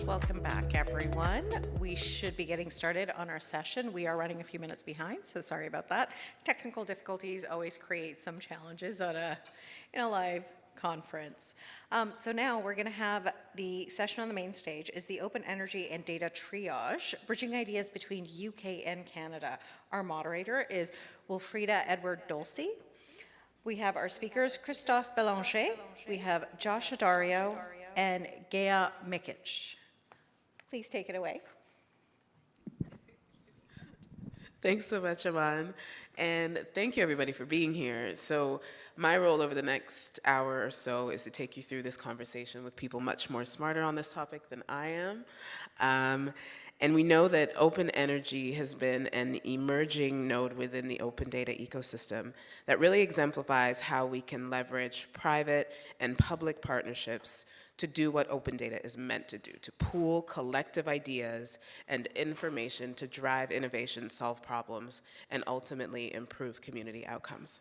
Welcome back, everyone. We should be getting started on our session. We are running a few minutes behind, so sorry about that. Technical difficulties always create some challenges in a live conference. So now we're going to have the session on the main stage is the Open Energy and Data Triage, bridging ideas between UK and Canada. Our moderator is Wilfrida Edward-Dolce. We have our speakers, Christophe Belanger, we have Josh Adario, and Gea Mikic. Please take it away. Thanks so much, Aman. And thank you, everybody, for being here. So my role over the next hour or so is to take you through this conversation with people much more smarter on this topic than I am. And we know that open energy has been an emerging node within the open data ecosystem that really exemplifies how we can leverage private and public partnerships to do what open data is meant to do, to pool collective ideas and information to drive innovation, solve problems, and ultimately improve community outcomes.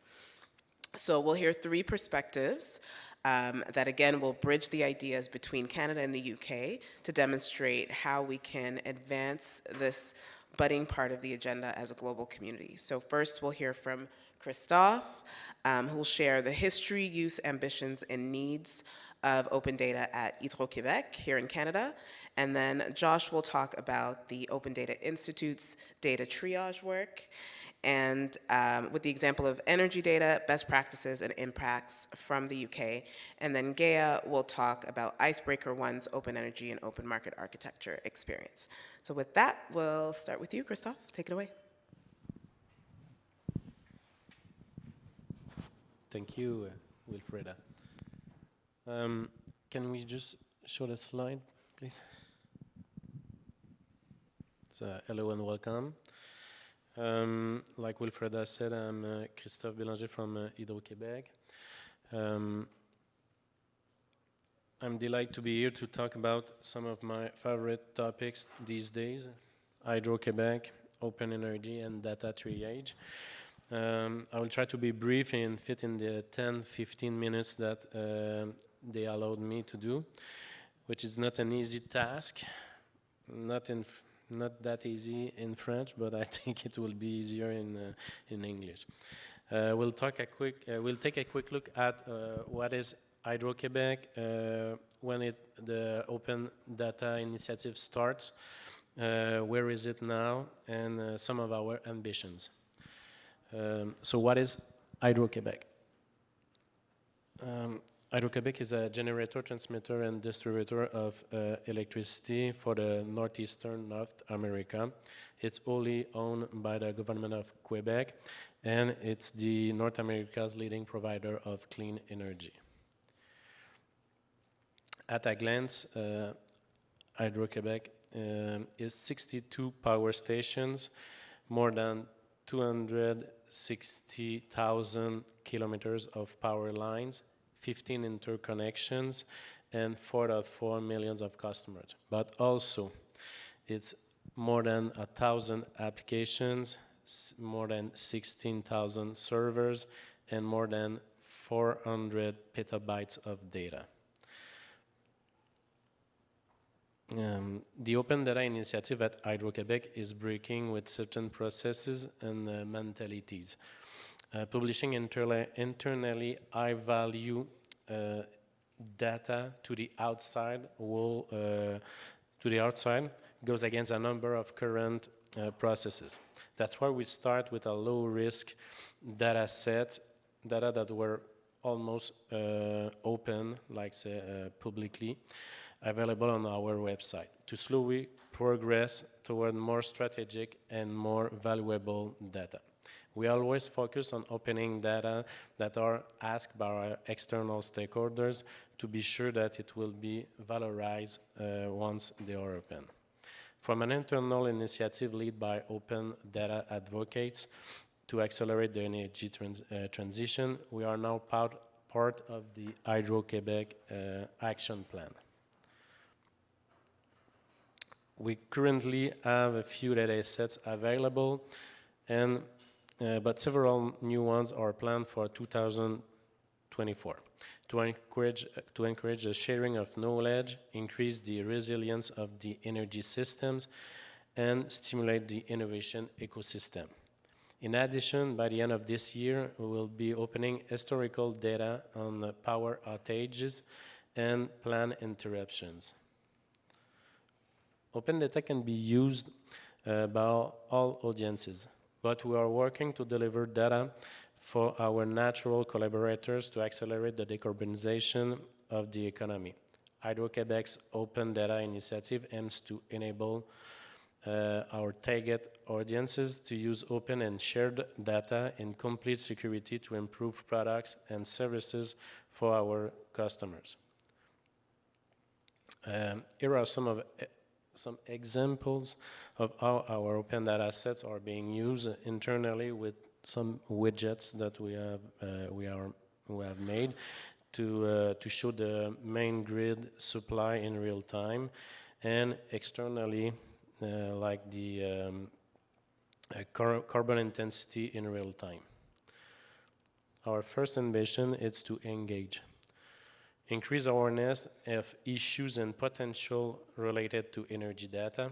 So we'll hear three perspectives that again will bridge the ideas between Canada and the UK to demonstrate how we can advance this budding part of the agenda as a global community. So first we'll hear from Christophe, who will share the history, use, ambitions, and needs of open data at Hydro-Québec here in Canada. And then Josh will talk about the Open Data Institute's data triage work, and with the example of energy data, best practices and impacts from the UK. And then Gea will talk about Icebreaker One's open energy and open market architecture experience. So with that, we'll start with you, Christophe. Take it away. Thank you, Wilfrida. Can we just show the slide, please? So, hello and welcome. Like Wilfrida said, I'm Christophe Bélanger from Hydro-Québec. I'm delighted to be here to talk about some of my favorite topics these days: Hydro-Québec, open energy, and data triage. I will try to be brief and fit in the 10-15 minutes that they allowed me to do, which is not an easy task, not that easy in French, but I think it will be easier in English. We'll take a quick look at what is Hydro-Québec, when the Open Data Initiative starts, where is it now, and some of our ambitions. So what is Hydro-Québec? Hydro-Québec is a generator, transmitter, and distributor of electricity for the northeastern North America. It's wholly owned by the government of Quebec, and it's the North America's leading provider of clean energy. At a glance, Hydro-Québec is 62 power stations, more than 260,000 kilometers of power lines, 15 interconnections, and 4.4 million of customers. But also, it's more than 1,000 applications, more than 16,000 servers, and more than 400 petabytes of data. The Open Data Initiative at Hydro-Québec is breaking with certain processes and mentalities. Publishing internally high-value data to the outside goes against a number of current processes. That's why we start with a low-risk data set, data that were almost open, like say publicly available on our website, to slowly progress toward more strategic and more valuable data. We always focus on opening data that are asked by our external stakeholders to be sure that it will be valorized once they are open. From an internal initiative led by open data advocates to accelerate the energy transition, we are now part of the Hydro-Québec action plan. We currently have a few data sets available, but several new ones are planned for 2024. to encourage the sharing of knowledge, increase the resilience of the energy systems, and stimulate the innovation ecosystem. In addition, by the end of this year, we will be opening historical data on power outages and planned interruptions. Open data can be used by all audiences, but we are working to deliver data for our natural collaborators to accelerate the decarbonization of the economy. Hydro-Québec's Open Data Initiative aims to enable our target audiences to use open and shared data in complete security to improve products and services for our customers. Here are some examples of how our open data sets are being used internally with some widgets that we have made to show the main grid supply in real time, and externally like the carbon intensity in real time. Our first ambition is to engage. Increase awareness of issues and potential related to energy data,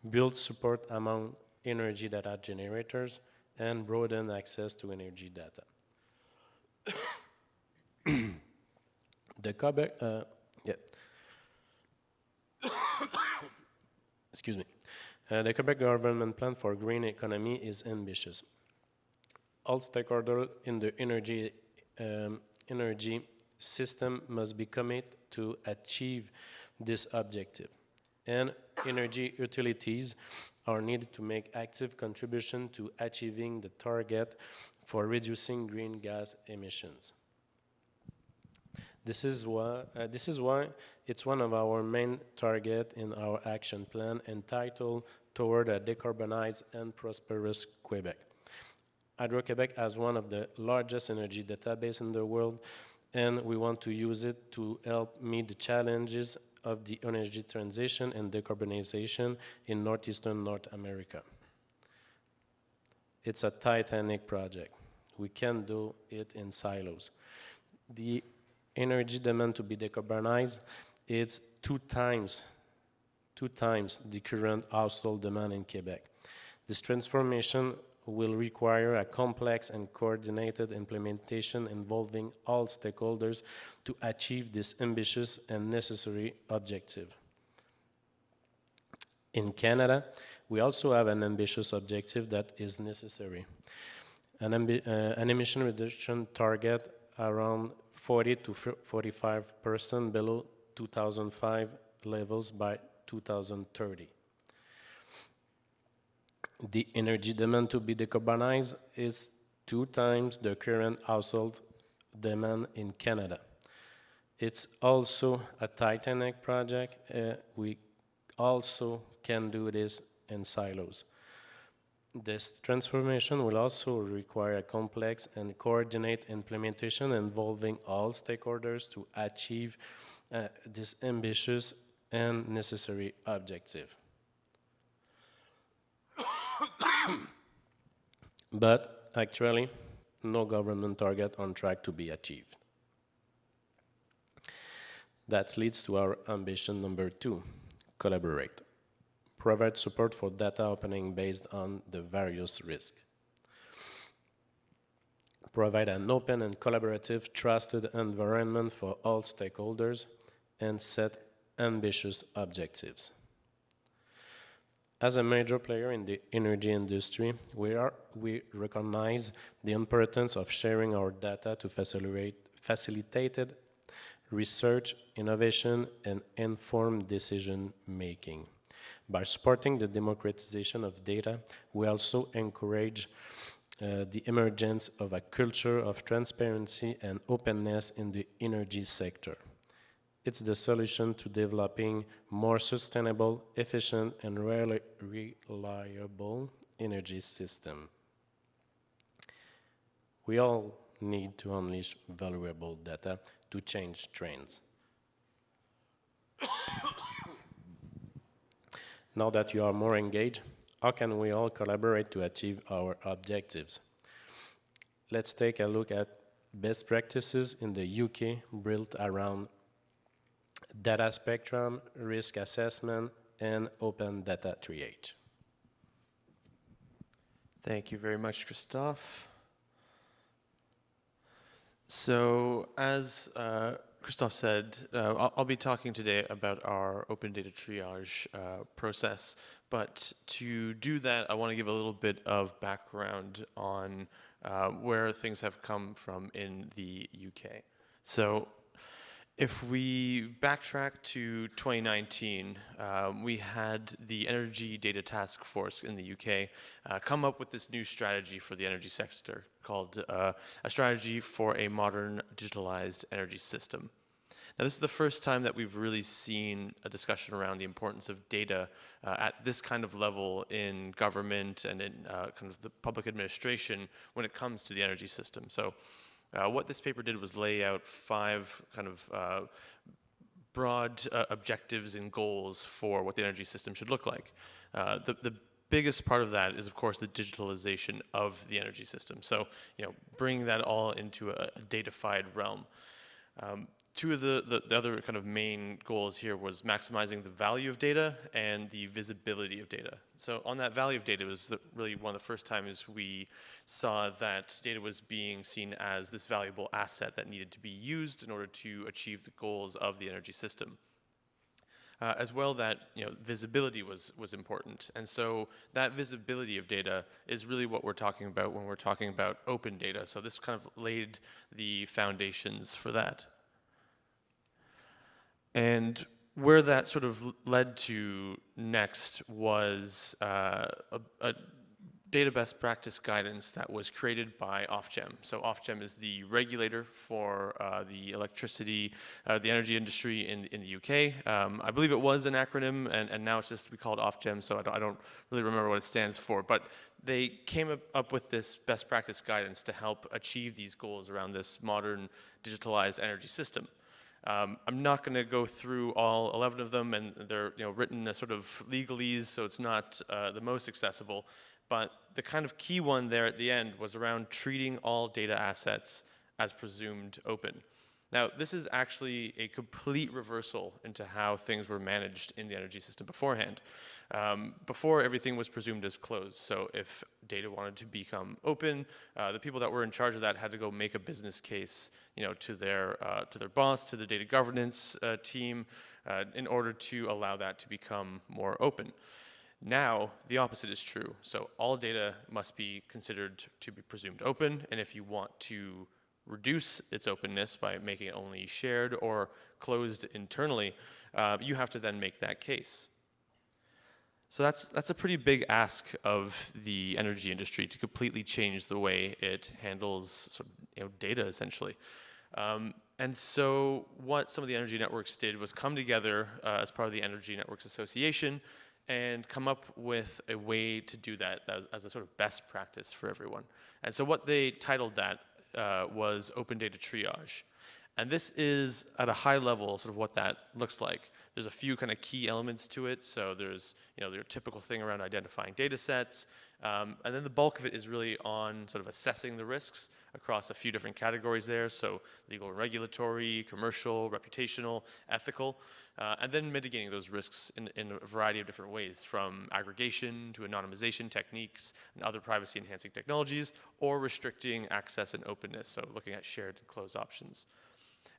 build support among energy data generators, and broaden access to energy data. Excuse me. The Quebec government plan for green economy is ambitious. All stakeholders in the energy system must be committed to achieve this objective, and energy utilities are needed to make active contribution to achieving the target for reducing green gas emissions. This is why it's one of our main targets in our action plan entitled Toward a Decarbonized and Prosperous Quebec. Hydro-Québec has one of the largest energy databases in the world, and we want to use it to help meet the challenges of the energy transition and decarbonization in northeastern North America. It's a titanic project. We can't do it in silos. The energy demand to be decarbonized is two times the current household demand in Quebec. This transformation will require a complex and coordinated implementation involving all stakeholders to achieve this ambitious and necessary objective. In Canada, we also have an ambitious objective that is necessary. An emission reduction target around 40 to 45% below 2005 levels by 2030. The energy demand to be decarbonized is two times the current household demand in Canada. It's also a titanic project. We also can do this in silos. This transformation will also require a complex and coordinated implementation involving all stakeholders to achieve this ambitious and necessary objective. But actually, no government target on track to be achieved. That leads to our ambition number 2, collaborate. Provide support for data opening based on the various risks. Provide an open and collaborative, trusted environment for all stakeholders, and set ambitious objectives. As a major player in the energy industry, we recognize the importance of sharing our data to facilitate research, innovation, and informed decision making. By supporting the democratization of data, we also encourage the emergence of a culture of transparency and openness in the energy sector. It's the solution to developing more sustainable, efficient, and reliable energy system. We all need to unleash valuable data to change trends. Now that you are more engaged, how can we all collaborate to achieve our objectives? Let's take a look at best practices in the UK built around data spectrum, risk assessment, and open data triage. Thank you very much, Christophe. So as Christophe said, I'll be talking today about our open data triage process. But to do that, I want to give a little bit of background on where things have come from in the UK. So if we backtrack to 2019, we had the Energy Data Task Force in the UK come up with this new strategy for the energy sector called a strategy for a modern digitalized energy system. Now, this is the first time that we've really seen a discussion around the importance of data at this kind of level in government and in kind of the public administration when it comes to the energy system. So what this paper did was lay out 5 kind of broad objectives and goals for what the energy system should look like. The biggest part of that is, of course, the digitalization of the energy system. So, bringing that all into a datafied realm. Two of the other kind of main goals here was maximizing the value of data and the visibility of data. So on that value of data was really one of the first times we saw that data was being seen as this valuable asset that needed to be used in order to achieve the goals of the energy system. As well, that visibility was important, and so that visibility of data is really what we're talking about when we're talking about open data. So this kind of laid the foundations for that. And where that sort of led to next was a data best practice guidance that was created by Ofgem. So Ofgem is the regulator for the electricity, the energy industry in the UK. I believe it was an acronym, and now it's just we call it Ofgem, so I don't really remember what it stands for. But they came up with this best practice guidance to help achieve these goals around this modern digitalized energy system. I'm not going to go through all 11 of them, and they're written as sort of legalese, so it's not the most accessible. But the kind of key one there at the end was around treating all data assets as presumed open. Now, this is actually a complete reversal into how things were managed in the energy system beforehand. Before, everything was presumed as closed. So if data wanted to become open, the people that were in charge of that had to go make a business case, to their boss, to the data governance team, in order to allow that to become more open. Now, the opposite is true. So all data must be considered to be presumed open, and if you want to reduce its openness by making it only shared or closed internally, you have to then make that case. So that's a pretty big ask of the energy industry to completely change the way it handles data, essentially. And so what some of the energy networks did was come together as part of the Energy Networks Association and come up with a way to do that as a sort of best practice for everyone. And so what they titled that was Open Data Triage. And this is, at a high level, sort of what that looks like. There's a few kind of key elements to it. So there's, your typical thing around identifying data sets. And then the bulk of it is really on sort of assessing the risks across a few different categories there. So legal and regulatory, commercial, reputational, ethical. And then mitigating those risks in a variety of different ways, from aggregation to anonymization techniques and other privacy enhancing technologies, or restricting access and openness. So looking at shared and closed options.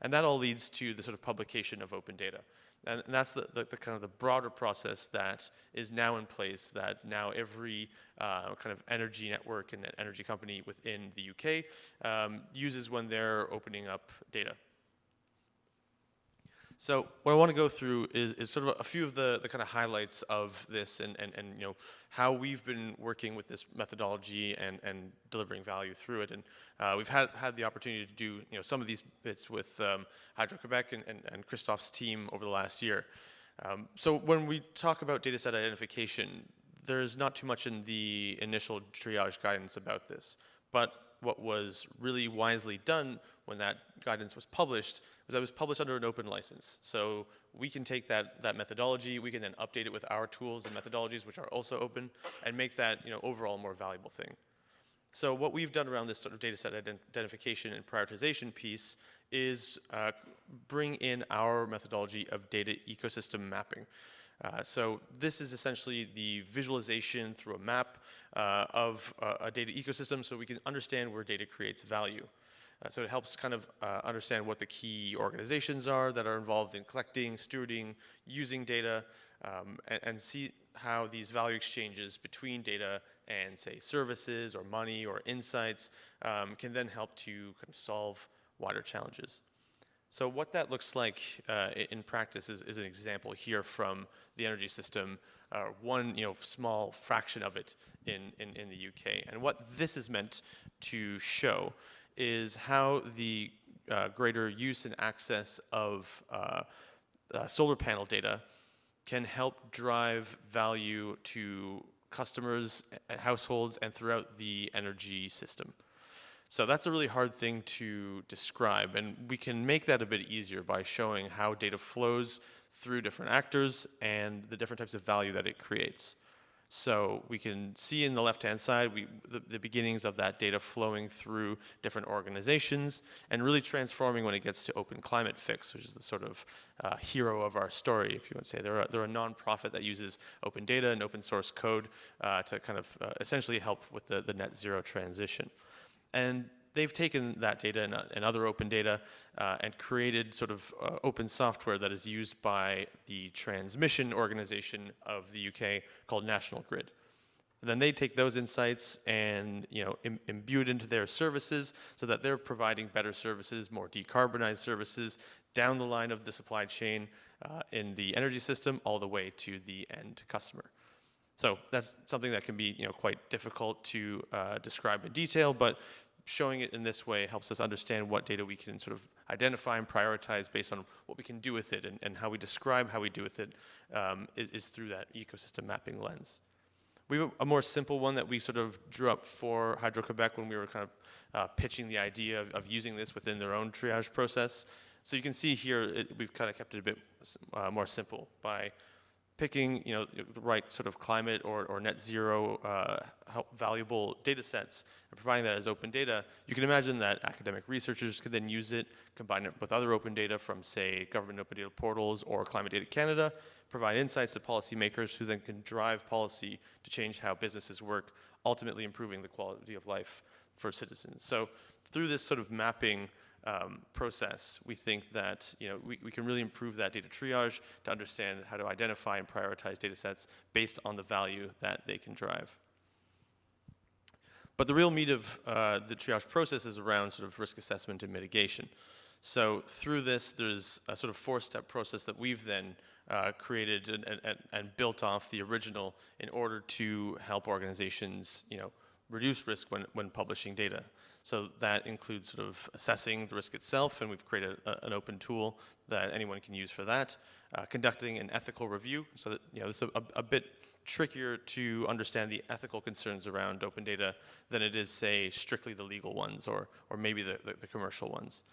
And that all leads to the sort of publication of open data. And that's the kind of the broader process that is now in place, that now every kind of energy network and energy company within the UK uses when they're opening up data. So what I want to go through is sort of a few of the kind of highlights of this and how we've been working with this methodology and delivering value through it. And we've had the opportunity to do some of these bits with Hydro-Québec and Christophe's team over the last year. So when we talk about data set identification, there's not too much in the initial triage guidance about this. But what was really wisely done when that guidance was published was that it was published under an open license. So we can take that methodology, we can then update it with our tools and methodologies, which are also open, and make that overall more valuable thing. So what we've done around this sort of data set identification and prioritization piece is bring in our methodology of data ecosystem mapping. So this is essentially the visualization through a map of a data ecosystem so we can understand where data creates value. So it helps kind of understand what the key organizations are that are involved in collecting, stewarding, using data, and see how these value exchanges between data and, say, services or money or insights can then help to kind of solve wider challenges. So what that looks like in practice is an example here from the energy system, one small fraction of it in the UK. And what this is meant to show is how the greater use and access of solar panel data can help drive value to customers, households, and throughout the energy system. So that's a really hard thing to describe, and we can make that a bit easier by showing how data flows through different actors and the different types of value that it creates. So we can see in the left-hand side the beginnings of that data flowing through different organizations and really transforming when it gets to Open Climate Fix, which is the sort of hero of our story, if you want to say. They're a nonprofit that uses open data and open source code to kind of essentially help with the net zero transition. And they've taken that data and other open data and created sort of open software that is used by the transmission organization of the UK called National Grid. And then they take those insights and imbue it into their services so that they're providing better services, more decarbonized services down the line of the supply chain in the energy system all the way to the end customer. So that's something that can be quite difficult to describe in detail, but showing it in this way helps us understand what data we can sort of identify and prioritize based on what we can do with it, and how we describe how we do with it is through that ecosystem mapping lens. We have a more simple one that we sort of drew up for Hydro-Québec when we were kind of pitching the idea of using this within their own triage process. So you can see here we've kind of kept it a bit more simple by picking the right sort of climate or net zero valuable data sets and providing that as open data. You can imagine that academic researchers could then use it, combine it with other open data from, say, government open data portals or Climate Data Canada, provide insights to policymakers who then can drive policy to change how businesses work, ultimately improving the quality of life for citizens. So through this sort of mapping process, we think that we can really improve that data triage to understand how to identify and prioritize data sets based on the value that they can drive. But the real meat of the triage process is around sort of risk assessment and mitigation. So through this, there's a sort of four-step process that we've then created and built off the original in order to help organizations reduce risk when publishing data. So that includes sort of assessing the risk itself, and we've created an open tool that anyone can use for that. Conducting an ethical review, so that it's a bit trickier to understand the ethical concerns around open data than it is, say, strictly the legal ones or maybe the commercial ones.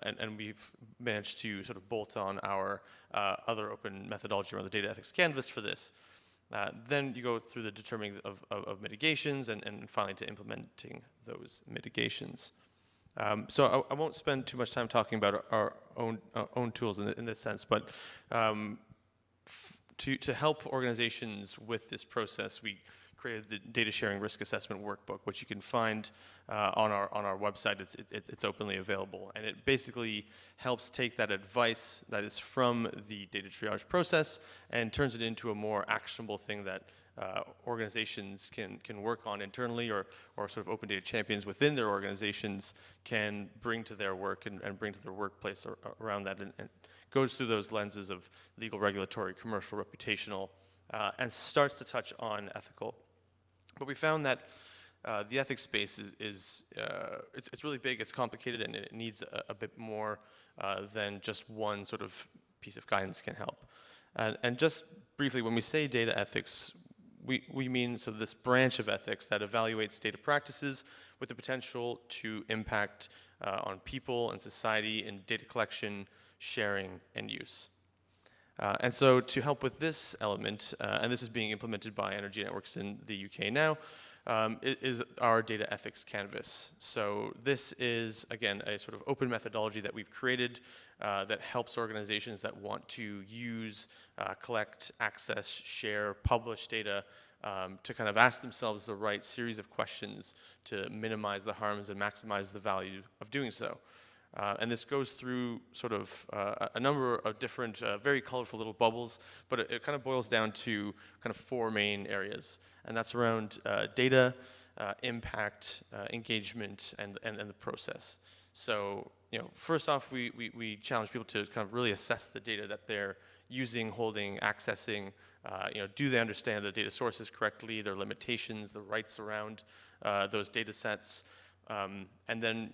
And we've managed to sort of bolt on our other open methodology around the data ethics canvas for this. Then you go through the determining of mitigations and finally to implementing those mitigations. So I won't spend too much time talking about our own tools in this sense, but to help organizations with this process, we created the data sharing risk assessment workbook, which you can find on our website. It's openly available, and it basically helps take that advice that is from the data triage process and turns it into a more actionable thing that organizations can work on internally, or sort of open data champions within their organizations can bring to their work and bring to their workplace around that, and goes through those lenses of legal, regulatory, commercial, reputational, and starts to touch on ethical. But we found that the ethics space is really big, it's complicated, and it needs a bit more than just one sort of piece of guidance can help. And just briefly, when we say data ethics, we mean sort of this branch of ethics that evaluates data practices with the potential to impact on people and society in data collection, sharing, and use. And so to help with this element, and this is being implemented by Energy Networks in the UK now, is our data ethics canvas. So this is, again, a sort of open methodology that we've created that helps organizations that want to use, collect, access, share, publish data to kind of ask themselves the right series of questions to minimize the harms and maximize the value of doing so. And this goes through sort of a number of different, very colorful little bubbles, but it kind of boils down to kind of four main areas. And that's around data, impact, engagement, and the process. So, first off, we challenge people to kind of really assess the data that they're using, holding, accessing. Do they understand the data sources correctly, their limitations, the rights around those data sets? And then,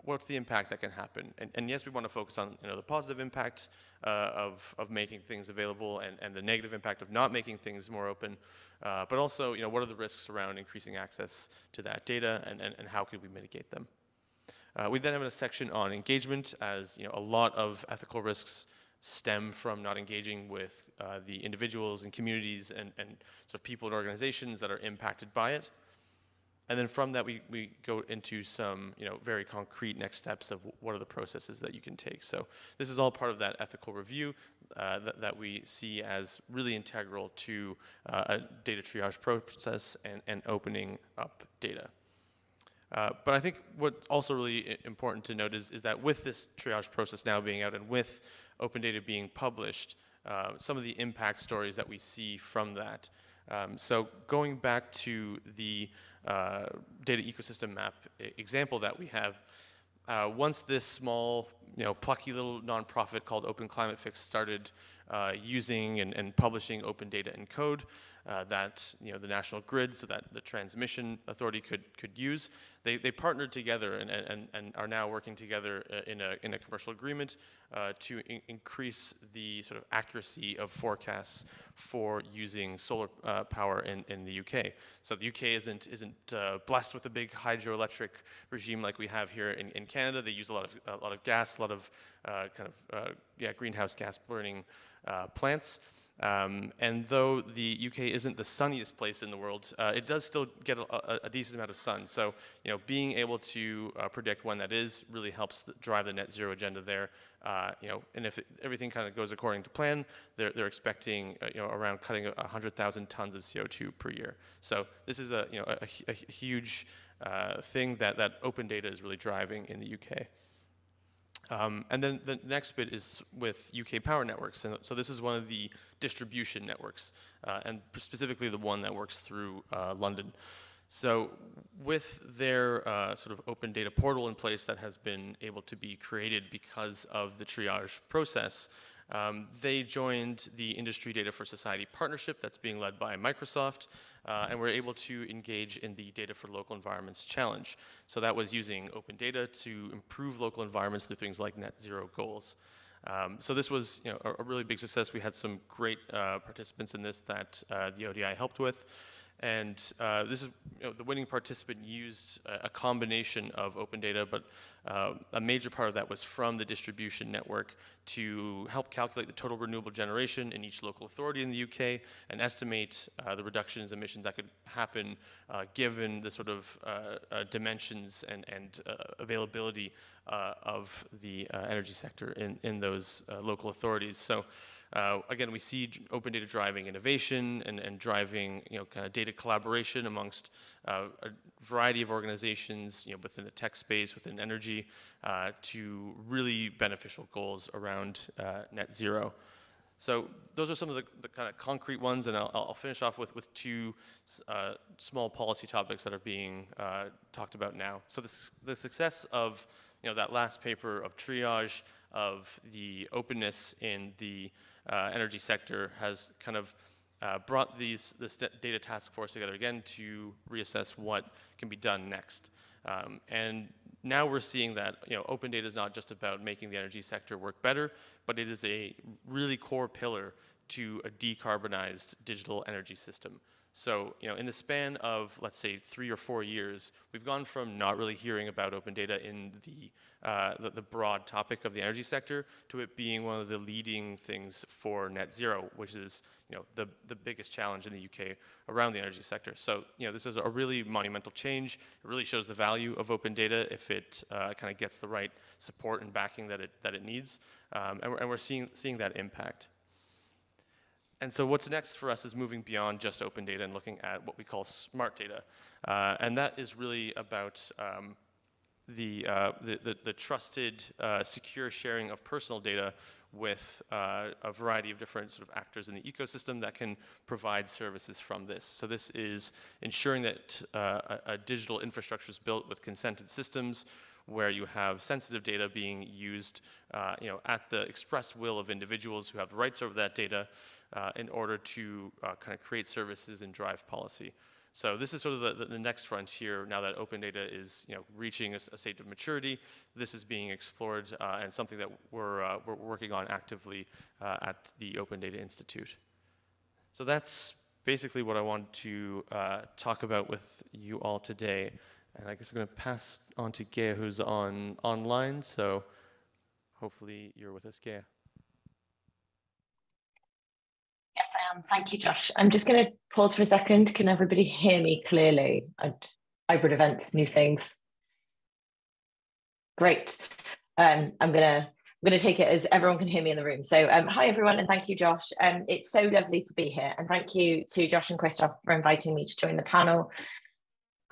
what's the impact that can happen? And yes, we want to focus on, the positive impact of making things available and the negative impact of not making things more open. But also, what are the risks around increasing access to that data and how can we mitigate them? We then have a section on engagement, as a lot of ethical risks stem from not engaging with the individuals and communities and sort of people and organizations that are impacted by it. And then from that, we go into some, very concrete next steps of what are the processes that you can take. So this is all part of that ethical review that we see as really integral to a data triage process and opening up data. But I think what's also really important to note is that with this triage process now being out and with open data being published, some of the impact stories that we see from that. So going back to the data ecosystem map example that we have, once this small, plucky little nonprofit called Open Climate Fix started using and publishing open data in code that the national grid, so that the transmission authority could use, they partnered together and are now working together in a commercial agreement to increase the sort of accuracy of forecasts for using solar power in the UK. So the UK isn't blessed with a big hydroelectric regime like we have here in Canada. They use a lot of gas, a lot of greenhouse gas burning plants. And though the UK isn't the sunniest place in the world, it does still get a decent amount of sun. So, being able to predict when that is really helps drive the net zero agenda there. And if everything kind of goes according to plan, they're expecting, around cutting 100,000 tons of CO2 per year. So this is a huge thing that open data is really driving in the UK. And then the next bit is with UK Power Networks. And so this is one of the distribution networks, and specifically the one that works through London. So with their sort of open data portal in place that has been able to be created because of the triage process, they joined the Industry Data for Society partnership that's being led by Microsoft, and were able to engage in the Data for Local Environments Challenge. So that was using open data to improve local environments through things like net zero goals. So this was a really big success. We had some great participants in this that the ODI helped with. And this is, the winning participant used a combination of open data, but a major part of that was from the distribution network to help calculate the total renewable generation in each local authority in the UK and estimate the reductions in emissions that could happen given the sort of dimensions and availability of the energy sector in those local authorities. So. Again, we see open data driving innovation and driving, kind of data collaboration amongst a variety of organizations, within the tech space, within energy, to really beneficial goals around net zero. So those are some of the kind of concrete ones, and I'll finish off with two small policy topics that are being talked about now. So the success of that last paper of triage, of the openness in the energy sector has kind of brought this data task force together again to reassess what can be done next. And now we're seeing that open data is not just about making the energy sector work better, but it is a really core pillar to a decarbonized digital energy system. So, in the span of, let's say, 3 or 4 years, we've gone from not really hearing about open data in the broad topic of the energy sector to it being one of the leading things for net zero, which is, the biggest challenge in the UK around the energy sector. So, this is a really monumental change. It really shows the value of open data if it kind of gets the right support and backing that it needs, and we're seeing that impact. And so what's next for us is moving beyond just open data and looking at what we call smart data. And that is really about the trusted, secure sharing of personal data with a variety of different sort of actors in the ecosystem that can provide services from this. So this is ensuring that a digital infrastructure is built with consented systems where you have sensitive data being used at the express will of individuals who have rights over that data in order to kind of create services and drive policy. So this is sort of the next frontier now that open data is reaching a state of maturity. This is being explored and something that we're working on actively at the Open Data Institute. So that's basically what I want to talk about with you all today. And I guess I'm going to pass on to Gaia, who's online. So hopefully you're with us, Gaia. Yes, I am. Thank you, Josh. I'm just going to pause for a second. Can everybody hear me clearly? Hybrid events, new things. Great. I'm gonna take it as everyone can hear me in the room. So hi everyone, and thank you, Josh. It's so lovely to be here, and thank you to Josh and Christoph for inviting me to join the panel,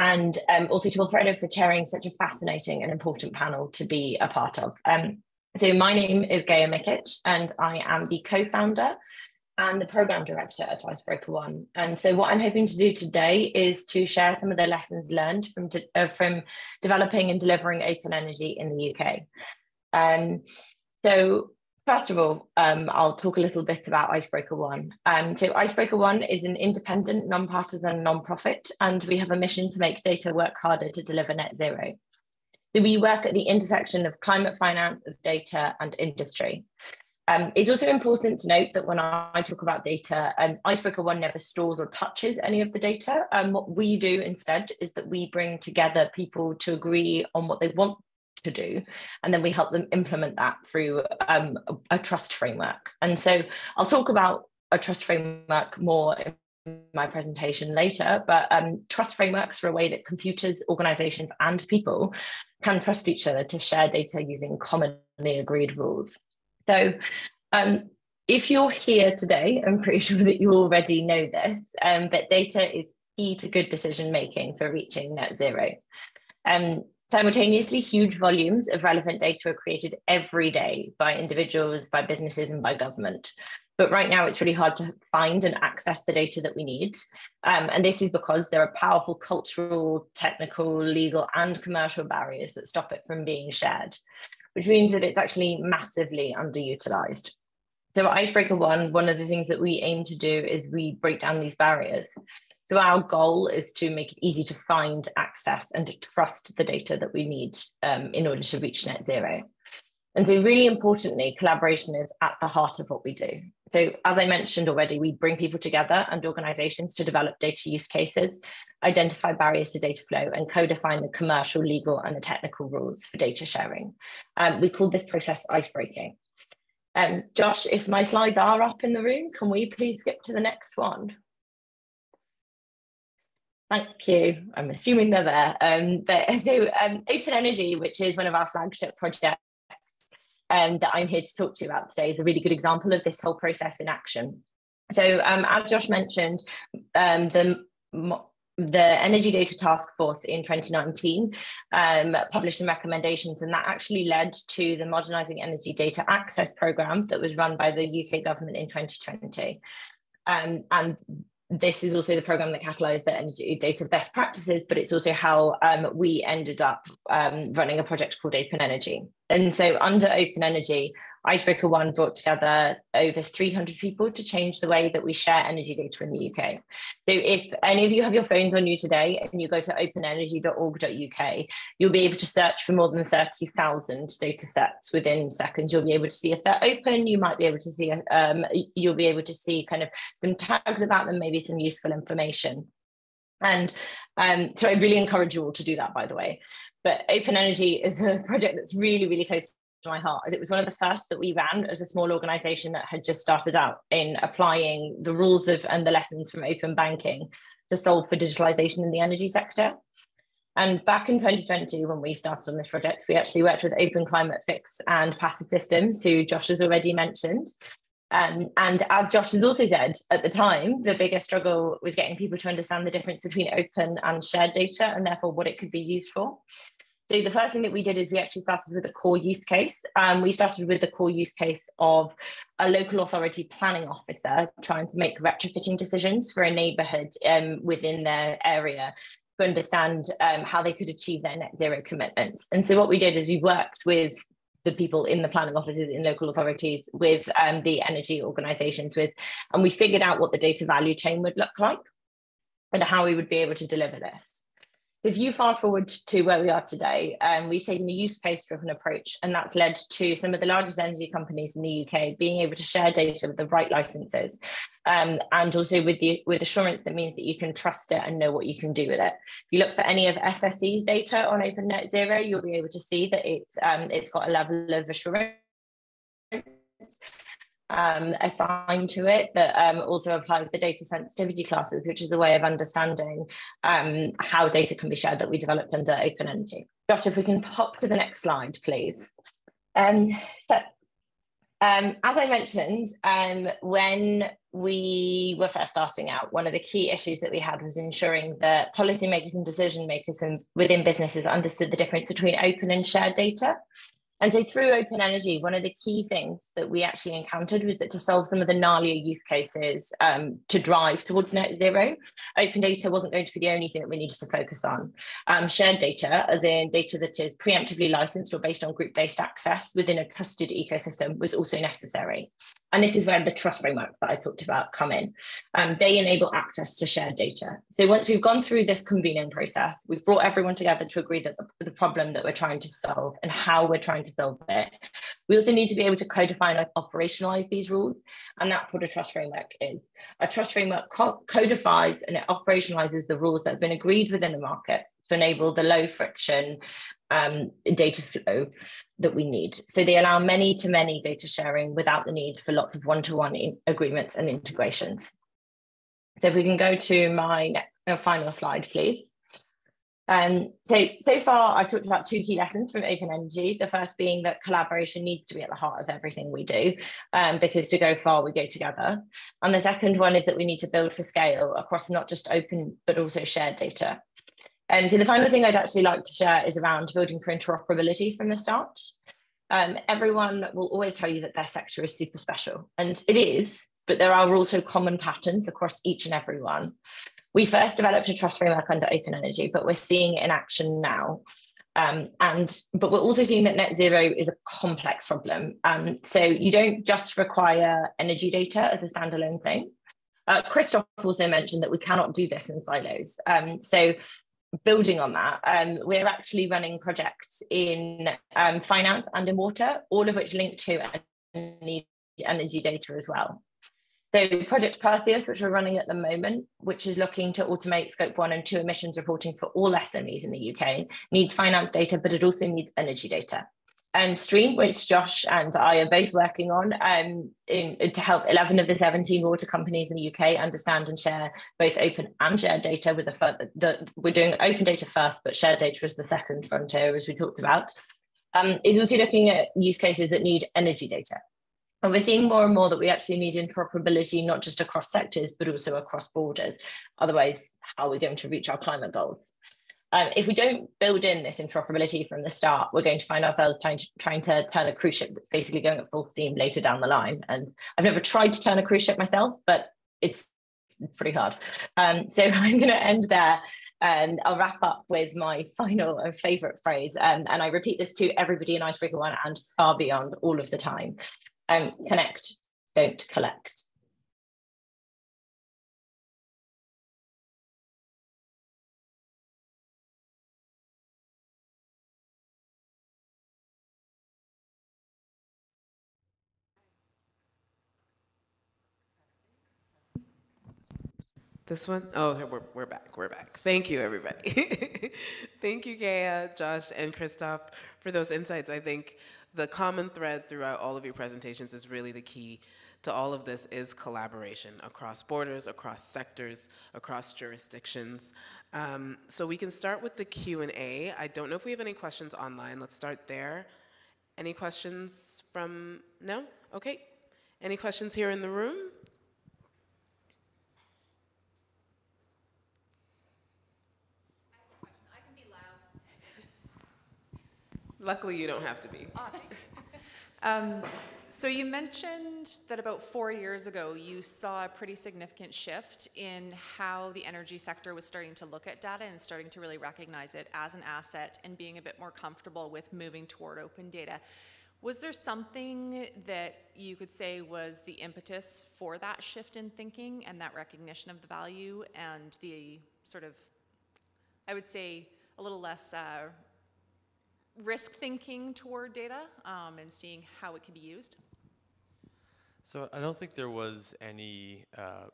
and also to Alfredo for chairing such a fascinating and important panel to be a part of. So my name is Gaia Mikic, and I am the co-founder and the program director at Icebreaker One. And so what I'm hoping to do today is to share some of the lessons learned from developing and delivering open energy in the UK. So first of all, I'll talk a little bit about Icebreaker One. So Icebreaker One is an independent, non-partisan non-profit, and we have a mission to make data work harder to deliver net zero. So we work at the intersection of climate finance, of data and industry. It's also important to note that when I talk about data, Icebreaker One never stores or touches any of the data. What we do instead is that we bring together people to agree on what they want to do, and then we help them implement that through a trust framework. And so I'll talk about a trust framework more in my presentation later, but trust frameworks are a way that computers, organizations and people can trust each other to share data using commonly agreed rules. So if you're here today, I'm pretty sure that you already know this, but data is key to good decision making for reaching net zero. Simultaneously, huge volumes of relevant data are created every day by individuals, by businesses and by government. But right now it's really hard to find and access the data that we need. And this is because there are powerful cultural, technical, legal and commercial barriers that stop it from being shared, which means that it's actually massively underutilized. So at Icebreaker one of the things that we aim to do is we break down these barriers. So our goal is to make it easy to find, access and to trust the data that we need in order to reach net zero. And so really importantly, collaboration is at the heart of what we do. So as I mentioned already, we bring people together and organizations to develop data use cases, identify barriers to data flow and co-define the commercial, legal and the technical rules for data sharing. We call this process icebreaking. Josh, if my slides are up in the room, can we please skip to the next one? Thank you. I'm assuming they're there. Open Energy, which is one of our flagship projects that I'm here to talk to you about today, is a really good example of this whole process in action. So as Josh mentioned, the Energy Data Task Force in 2019 published some recommendations, and that actually led to the Modernising Energy Data Access Programme that was run by the UK government in 2020. And this is also the programme that catalysed the energy data best practices, but it's also how we ended up running a project called Open Energy. And so under Open Energy, Icebreaker One brought together over 300 people to change the way that we share energy data in the UK. So if any of you have your phones on you today and you go to openenergy.org.uk, you'll be able to search for more than 30,000 data sets within seconds. You'll be able to see if they're open. You might be able to see, you'll be able to see kind of some tags about them, maybe some useful information. And so I really encourage you all to do that, by the way. But Open Energy is a project that's really, really close to my heart, as it was one of the first that we ran as a small organisation that had just started out in applying the rules of and the lessons from open banking to solve for digitalisation in the energy sector. And back in 2020, when we started on this project, we actually worked with Open Climate Fix and Passive Systems, who Josh has already mentioned. And as Josh has also said, at the time, the biggest struggle was getting people to understand the difference between open and shared data and therefore what it could be used for. So the first thing that we did is we actually started with a core use case. We started with the core use case of a local authority planning officer trying to make retrofitting decisions for a neighbourhood within their area to understand how they could achieve their net zero commitments. And so what we did is we worked with the people in the planning offices in local authorities, with the energy organisations, and we figured out what the data value chain would look like and how we would be able to deliver this. So if you fast forward to where we are today, we've taken a use case driven approach, and that's led to some of the largest energy companies in the UK being able to share data with the right licenses, and also with assurance that means that you can trust it and know what you can do with it. If you look for any of SSE's data on Open Net Zero, you'll be able to see that it's got a level of assurance assigned to it that also applies the data sensitivity classes, which is the way of understanding how data can be shared that we developed under Open Energy. Josh, if we can pop to the next slide, please. As I mentioned, when we were first starting out, one of the key issues that we had was ensuring that policymakers and decision makers within businesses understood the difference between open and shared data. And so through Open Energy, one of the key things that we actually encountered was that to solve some of the gnarlier use cases to drive towards net zero, open data wasn't going to be the only thing that we needed to focus on. Shared data, as in data that is preemptively licensed or based on group-based access within a trusted ecosystem, was also necessary. And this is where the trust frameworks that I talked about come in. They enable access to shared data. So once we've gone through this convening process, we've brought everyone together to agree that the problem that we're trying to solve and how we're trying to solve it. We also need to be able to codify and operationalize these rules. And that's what a trust framework is. A trust framework codifies and it operationalizes the rules that have been agreed within the market to enable the low friction data flow that we need. So they allow many-to-many data sharing without the need for lots of one-to-one agreements and integrations. So if we can go to my final slide, please. So far, I've talked about two key lessons from Open Energy. The first being that collaboration needs to be at the heart of everything we do, because to go far, we go together. And the second one is that we need to build for scale across not just open, but also shared data. And so the final thing I'd actually like to share is around building for interoperability from the start. Everyone will always tell you that their sector is super special, and it is, but there are also common patterns across each and every one. We first developed a trust framework under Open Energy, but we're seeing it in action now. But we're also seeing that net zero is a complex problem. So you don't just require energy data as a standalone thing. Christoph also mentioned that we cannot do this in silos. So building on that, we're actually running projects in finance and in water, all of which link to energy data as well. So Project Perseus, which we're running at the moment, which is looking to automate Scope 1 and 2 emissions reporting for all SMEs in the UK, needs finance data, but it also needs energy data. And Stream, which Josh and I are both working on to help 11 of the 17 water companies in the UK understand and share both open and shared data with we're doing open data first, but shared data is the second frontier, as we talked about, is also looking at use cases that need energy data. And we're seeing more and more that we actually need interoperability, not just across sectors, but also across borders. Otherwise, how are we going to reach our climate goals? If we don't build in this interoperability from the start, we're going to find ourselves trying to turn a cruise ship that's basically going at full steam later down the line. And I've never tried to turn a cruise ship myself, but it's pretty hard. So I'm going to end there I'll wrap up with my final and favourite phrase, and I repeat this to everybody in Icebreaker One and far beyond all of the time. Connect, don't collect. This one? Oh, we're back. We're back. Thank you, everybody. Thank you, Gaia, Josh, and Christoph, for those insights. I think the common thread throughout all of your presentations is really the key to all of this is collaboration across borders, across sectors, across jurisdictions. So we can start with the Q&A. I don't know if we have any questions online. Let's start there. Any questions from, no? Okay. Any questions here in the room? Luckily, you don't have to be. So you mentioned that about 4 years ago, you saw a pretty significant shift in how the energy sector was starting to look at data and starting to really recognize it as an asset and being a bit more comfortable with moving toward open data. Was there something that you could say was the impetus for that shift in thinking and that recognition of the value and the sort of, I would say, a little less risk thinking toward data and seeing how it can be used? So I don't think there was any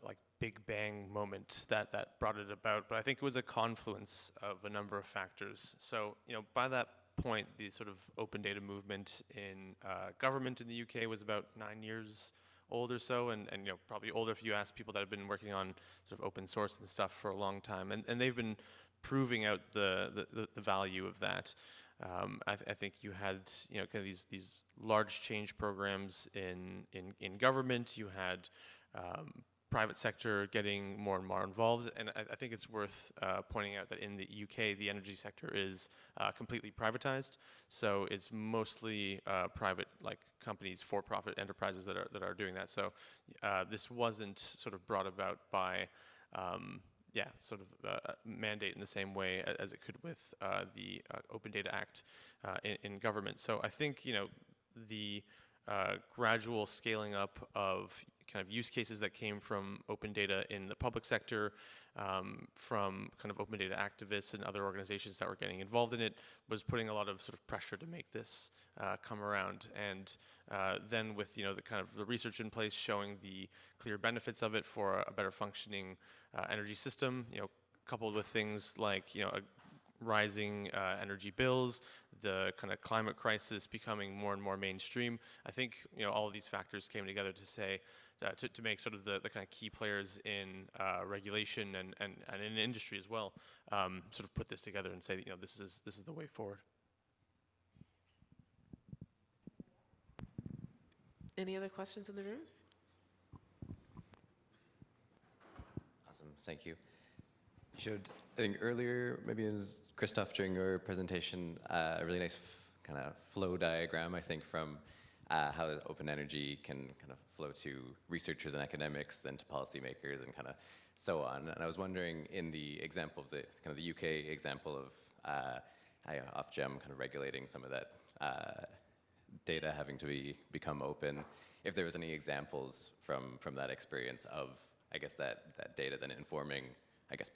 like big bang moment that brought it about, but I think it was a confluence of a number of factors. So by that point, the sort of open data movement in government in the UK was about 9 years old or so, and probably older if you ask people that have been working on sort of open source and stuff for a long time, and they've been proving out the value of that. I think you had kind of these large change programs in government. You had private sector getting more and more involved, and I think it's worth pointing out that in the UK the energy sector is completely privatized. So it's mostly private, like companies, for-profit enterprises that are doing that. So this wasn't sort of brought about by sort of mandate in the same way as it could with the Open Data Act in government. So I think the gradual scaling up of kind of use cases that came from open data in the public sector, from kind of open data activists and other organizations that were getting involved in it, was putting a lot of sort of pressure to make this come around. And then with the kind of the research in place showing the clear benefits of it for a better functioning energy system, coupled with things like rising energy bills, the kind of climate crisis becoming more and more mainstream. I think all of these factors came together to say to make sort of the kind of key players in regulation and in industry as well sort of put this together and say that, this is the way forward. Any other questions in the room? Awesome, thank you. You showed, I think earlier, maybe it was Christoph during your presentation, a really nice kind of flow diagram, I think, from how open energy can kind of flow to researchers and academics, then to policymakers and kind of so on. And I was wondering, in the example of the kind of the UK example of Ofgem kind of regulating some of that data having to become open, if there was any examples from that experience of, I guess, that data then informing, I guess,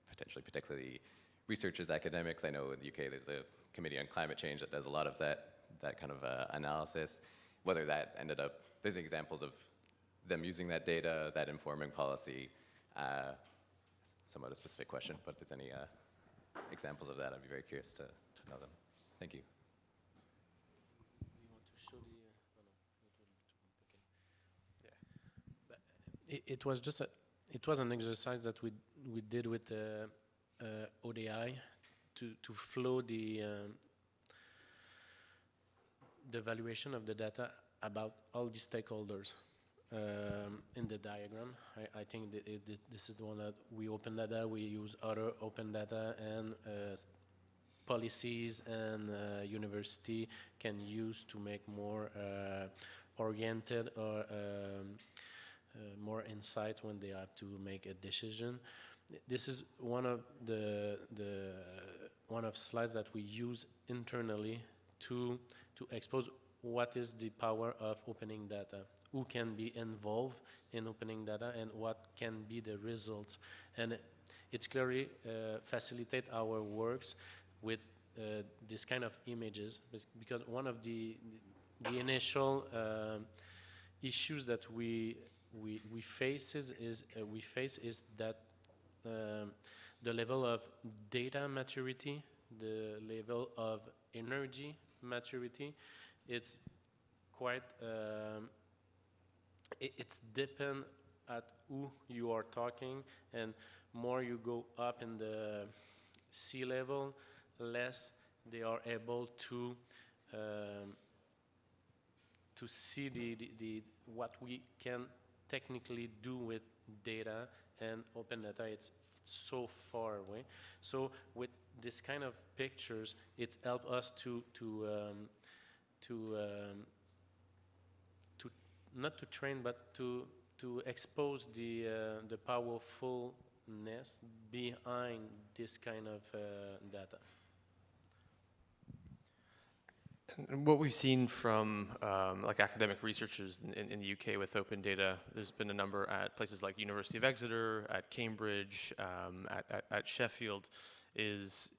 potentially particularly researchers, academics. I know in the UK there's a committee on climate change that does a lot of that kind of analysis. Whether that ended up, there's examples of them using that data, that informing policy. Somewhat a specific question, but if there's any examples of that, I'd be very curious to know them. Thank you. It was just it was an exercise that we did with ODI to flow the valuation of the data about all the stakeholders in the diagram. I think this is the one that we open data, we use other open data, and policies and university can use to make more oriented or more insight when they have to make a decision. this is one of the one of slides that we use internally to expose what is the power of opening data, who can be involved in opening data, and what can be the results. And it's clearly facilitate our works with this kind of images, because one of the initial issues that we face is that the level of data maturity, the level of energy maturity, it's quite it's depend at who you are talking, and more you go up in the sea level, less they are able to see the what we can technically do with data, and open data, it's so far away. So with this kind of pictures, it helps us to not to train, but to expose the powerfulness behind this kind of data. And what we've seen from like academic researchers in the UK with open data, there's been a number at places like University of Exeter, at Cambridge, at Sheffield, is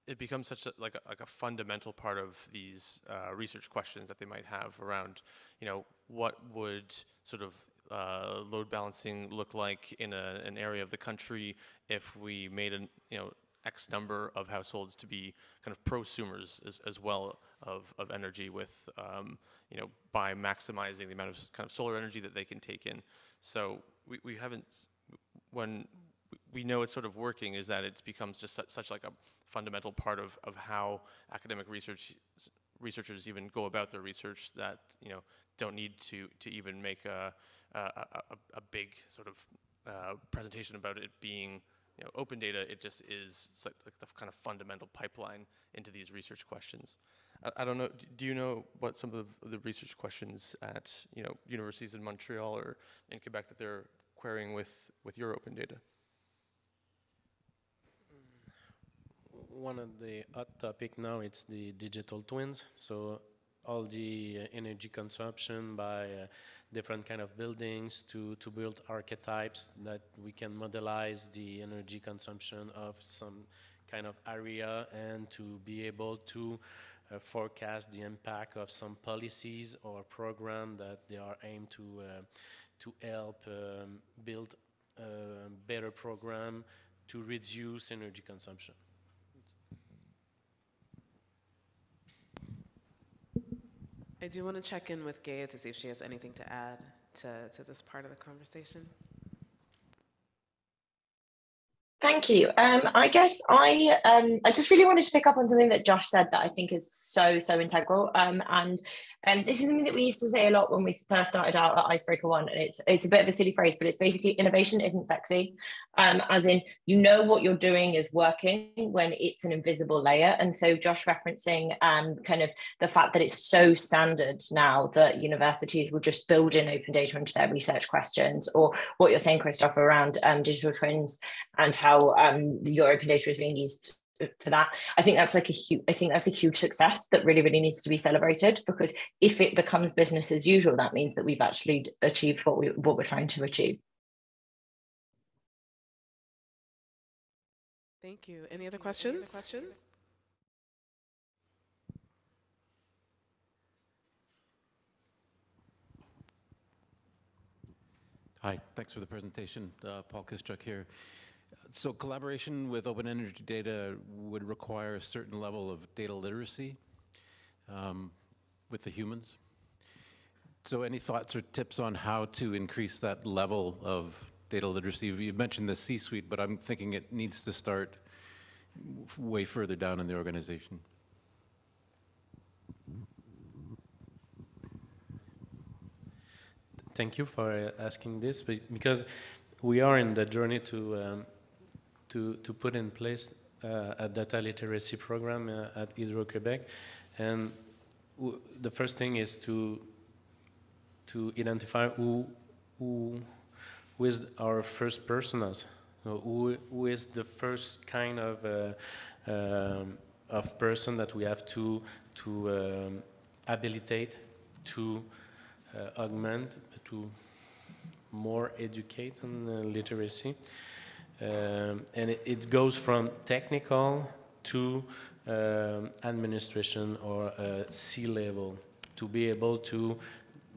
it becomes such a, like a fundamental part of these research questions that they might have around, you know, what would sort of load balancing look like in an area of the country if we made an, you know, X number of households to be kind of prosumers as well of energy with, you know, by maximizing the amount of kind of solar energy that they can take in. So we haven't, when we know it's sort of working, is that it's becomes just such like a fundamental part of how academic researchers even go about their research, that, you know, don't need to even make a big sort of presentation about it being, you know, open data. It just is like the kind of fundamental pipeline into these research questions. I don't know, do you know what some of the research questions at, you know, universities in Montreal or in Quebec that they're querying with your open data? One of the hot topic now, it's the digital twins. So all the energy consumption by different kind of buildings to build archetypes that we can modelize the energy consumption of some kind of area, and to be able to forecast the impact of some policies or program that they are aimed to help build a better program to reduce energy consumption. I do want to check in with Gaia to see if she has anything to add to this part of the conversation. Thank you. I guess I just really wanted to pick up on something that Josh said that I think is so integral. And this is something that we used to say a lot when we first started out at Icebreaker One. And it's a bit of a silly phrase, but it's basically innovation isn't sexy. As in, you know what you're doing is working when it's an invisible layer. And so Josh referencing kind of the fact that it's so standard now that universities will just build in open data into their research questions, or what you're saying, Christoph, around digital twins and how your open data is being used for that. I think that's like a huge success that really needs to be celebrated, because if it becomes business as usual, that means that we've actually achieved what we're trying to achieve. Thank you. Any other questions? Hi, thanks for the presentation. Paul Kistruck here. So collaboration with open energy data would require a certain level of data literacy with the humans. So any thoughts or tips on how to increase that level of data literacy? You mentioned the C-suite, but I'm thinking it needs to start way further down in the organization. Thank you for asking this, because we are in the journey to put in place a data literacy program at Hydro-Québec, and the first thing is to identify who is our first personas. Who is the first kind of person that we have to habilitate, to augment, to more educate on literacy. And it goes from technical to administration or C-level, to be able to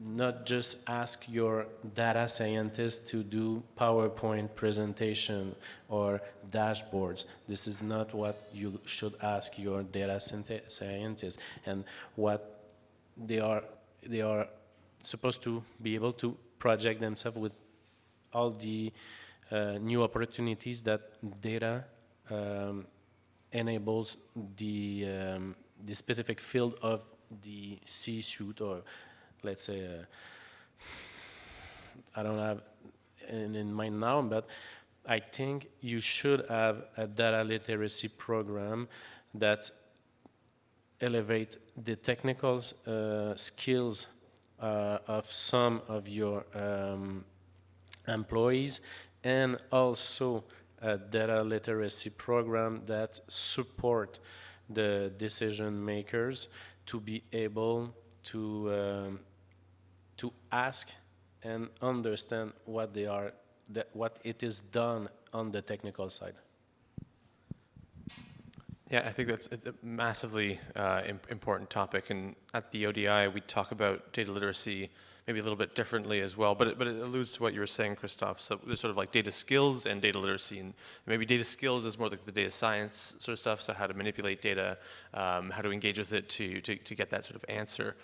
not just ask your data scientist to do PowerPoint presentation or dashboards. This is not what you should ask your data scientist, and what they are supposed to be able to project themselves with all the new opportunities that data enables the specific field of the C-suite, or let's say, I don't have in mind now, but I think you should have a data literacy program that elevate the technical skills of some of your employees, and also a data literacy program that support the decision makers to be able to ask and understand what they are, what it is done on the technical side. Yeah, I think that's a massively important topic, and at the ODI we talk about data literacy maybe a little bit differently as well, but it alludes to what you were saying, Christophe. So there's sort of like data skills and data literacy, and maybe data skills is more like the data science sort of stuff, so how to manipulate data, how to engage with it to get that sort of answer.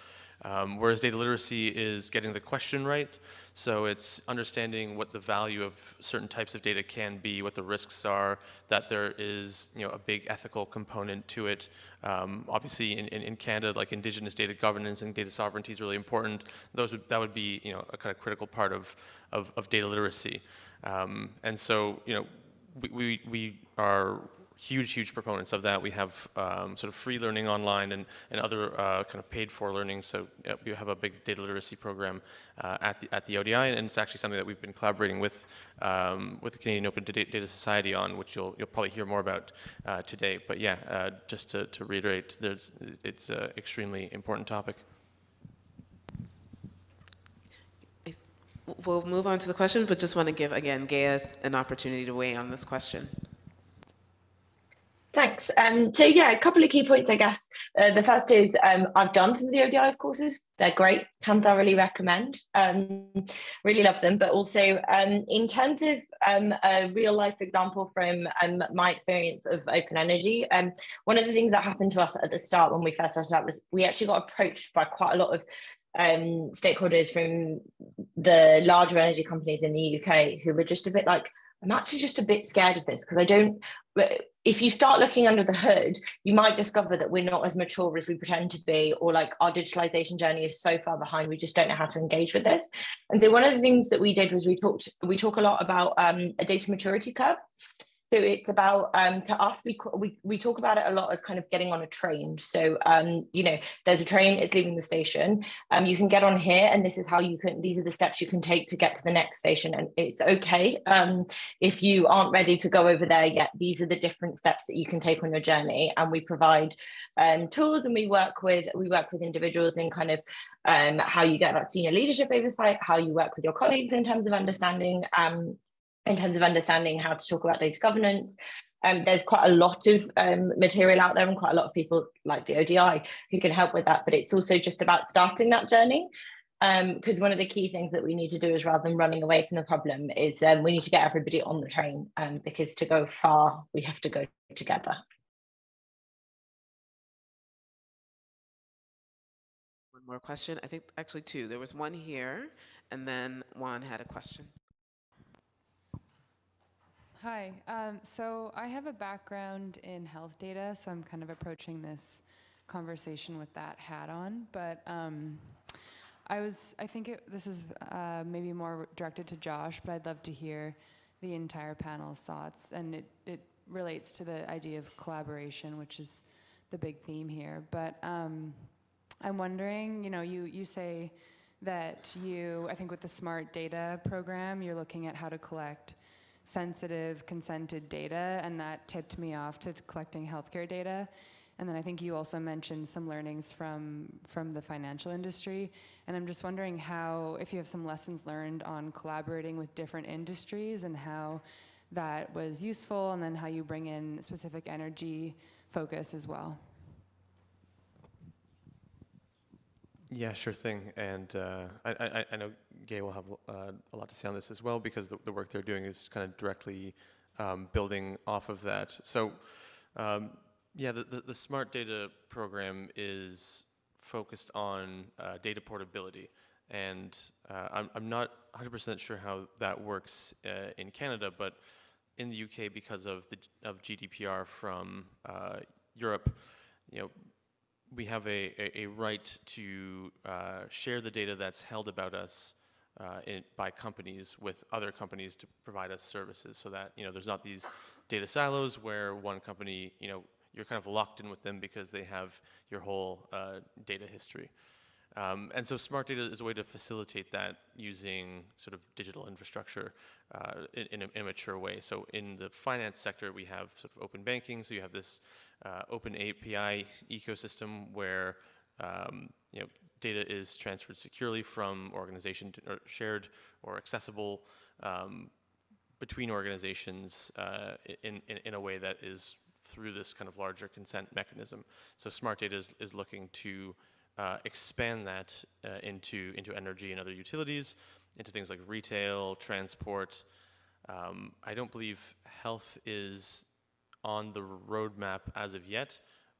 Whereas data literacy is getting the question right, so it's understanding what the value of certain types of data can be, what the risks are, that there is a big ethical component to it. Obviously, in Canada, like Indigenous data governance and data sovereignty is really important. That would be a kind of critical part of data literacy, and so we are huge proponents of that. We have sort of free learning online and other kind of paid for learning. So we have a big data literacy program at the ODI, and it's actually something that we've been collaborating with the Canadian Open Data Society on, which you'll probably hear more about today. But yeah, just to reiterate, it's an extremely important topic. We'll move on to the question, but just want to give, again, Gaia an opportunity to weigh on this question. Thanks. So yeah, a couple of key points, I guess. The first is I've done some of the ODI's courses. They're great, can thoroughly recommend. Really love them. But also in terms of a real life example from my experience of open energy, one of the things that happened to us at the start when we first started out was we actually got approached by quite a lot of stakeholders from the larger energy companies in the UK who were just a bit like, I'm actually just a bit scared of this because if you start looking under the hood, you might discover that we're not as mature as we pretend to be, or like our digitalization journey is so far behind, we just don't know how to engage with this. And so one of the things that we did was we talk a lot about a data maturity curve. So it's about, to us, we talk about it a lot as kind of getting on a train. So, there's a train, it's leaving the station. You can get on here and these are the steps you can take to get to the next station. And it's okay. If you aren't ready to go over there yet, these are the different steps that you can take on your journey. And we provide tools, and we work with individuals in kind of how you get that senior leadership oversight, how you work with your colleagues in terms of understanding how to talk about data governance. There's quite a lot of material out there and quite a lot of people like the ODI who can help with that, but it's also just about starting that journey. Because one of the key things that we need to do is, rather than running away from the problem, is we need to get everybody on the train, because to go far, we have to go together. One more question. I think actually two. There was one here, and then Juan had a question. Hi, so I have a background in health data, so I'm kind of approaching this conversation with that hat on, but this is maybe more directed to Josh, but I'd love to hear the entire panel's thoughts, and it relates to the idea of collaboration, which is the big theme here. But I'm wondering, you say that I think with the Smart Data program, you're looking at how to collect sensitive, consented data, and that tipped me off to collecting healthcare data. And then I think you also mentioned some learnings from the financial industry. And I'm just wondering how, if you have some lessons learned on collaborating with different industries and how that was useful, and then how you bring in specific energy focus as well. Yeah, sure thing. And I know Gay will have a lot to say on this as well, because the work they're doing is kind of directly building off of that. So yeah, the Smart Data program is focused on data portability. And I'm not 100% sure how that works in Canada, but in the UK, because of GDPR from Europe, you know, we have a right to share the data that's held about us by companies with other companies to provide us services, so that, you know, there's not these data silos where one company, you know, you're kind of locked in with them because they have your whole data history. And so smart data is a way to facilitate that using sort of digital infrastructure in a mature way. So in the finance sector, we have sort of open banking. So you have this open API ecosystem where you know, data is transferred securely from organization to, or shared or accessible between organizations in a way that is through this kind of larger consent mechanism. So smart data is looking to expand that into energy and other utilities, into things like retail, transport. I don't believe health is on the roadmap as of yet,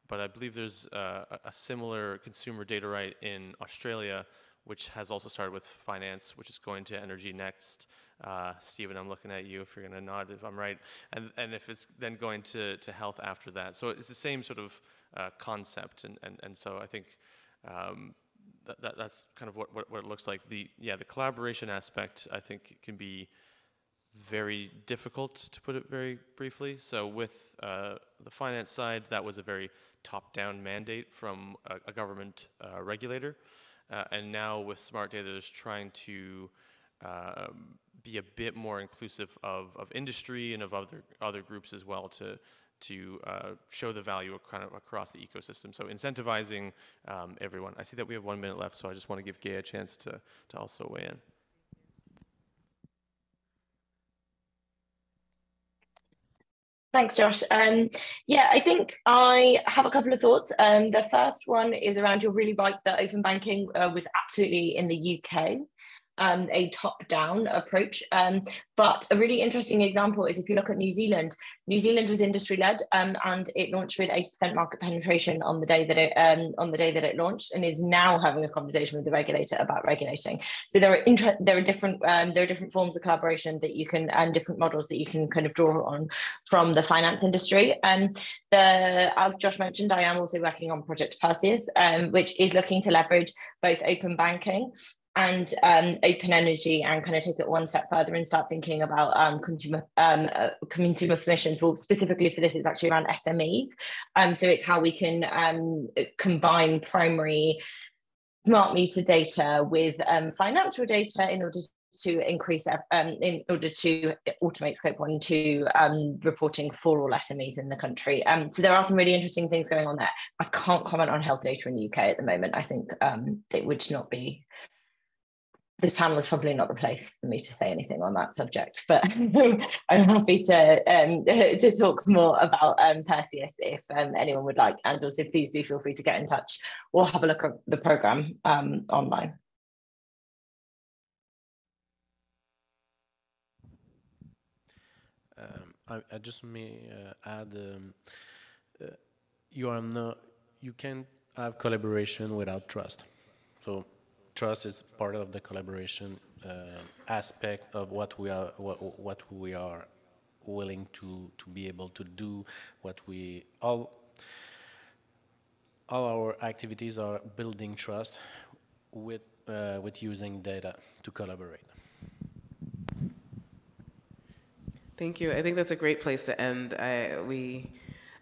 but I believe there's a similar consumer data right in Australia, which has also started with finance, which is going to energy next. Stephen, I'm looking at you if you're going to nod if I'm right, and if it's then going to health after that. So it's the same sort of concept, and so I think that's kind of what it looks like. The collaboration aspect, I think, can be very difficult, to put it very briefly. So with the finance side, that was a very top-down mandate from a government regulator, and now with smart data, there's trying to be a bit more inclusive of industry and of other groups as well, to show the value kind of across the ecosystem. So incentivizing everyone. I see that we have 1 minute left, so I just want to give Gay a chance to also weigh in. Thanks, Josh. Yeah, I think I have a couple of thoughts. The first one is around, you're really right that open banking was absolutely in the UK. A top-down approach. But a really interesting example is if you look at New Zealand. New Zealand was industry-led, and it launched with 80% market penetration on the day that it launched, and is now having a conversation with the regulator about regulating. So there are different forms of collaboration that you can, and different models that you can kind of draw on from the finance industry. As Josh mentioned, I am also working on Project Perseus, which is looking to leverage both open banking and open energy, and kind of take it one step further and start thinking about consumer permissions. Well, specifically for this, it's actually around SMEs. So it's how we can combine primary smart meter data with financial data in order to increase, in order to automate Scope 1 and 2 reporting for all SMEs in the country. So there are some really interesting things going on there. I can't comment on health data in the UK at the moment. I think it would not be, this panel is probably not the place for me to say anything on that subject, but I'm happy to talk more about Perseus if anyone would like, and also please do feel free to get in touch or have a look at the programme online. I just may add, you can't have collaboration without trust. So trust is part of the collaboration aspect of what we are willing to be able to do. All our activities are building trust with using data to collaborate. Thank you. I think that's a great place to end.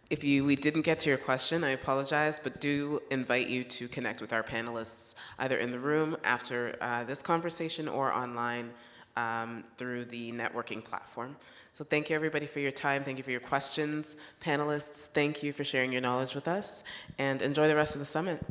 If we didn't get to your question, I apologize, but do invite you to connect with our panelists either in the room after this conversation or online through the networking platform. So thank you everybody for your time. Thank you for your questions. Panelists, thank you for sharing your knowledge with us, and enjoy the rest of the summit.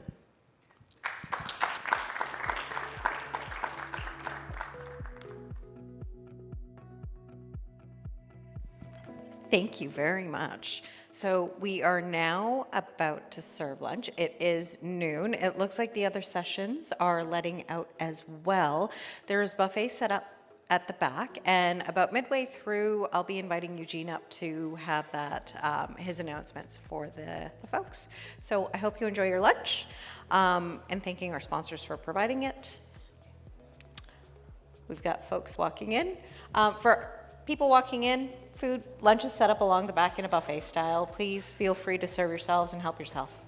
Thank you very much. So we are now about to serve lunch. It is noon. It looks like the other sessions are letting out as well. There's buffet set up at the back, and about midway through, I'll be inviting Eugene up to have that his announcements for the folks. So I hope you enjoy your lunch, and thanking our sponsors for providing it. We've got folks walking in. For people walking in, lunch is set up along the back in a buffet style. Please feel free to serve yourselves and help yourself.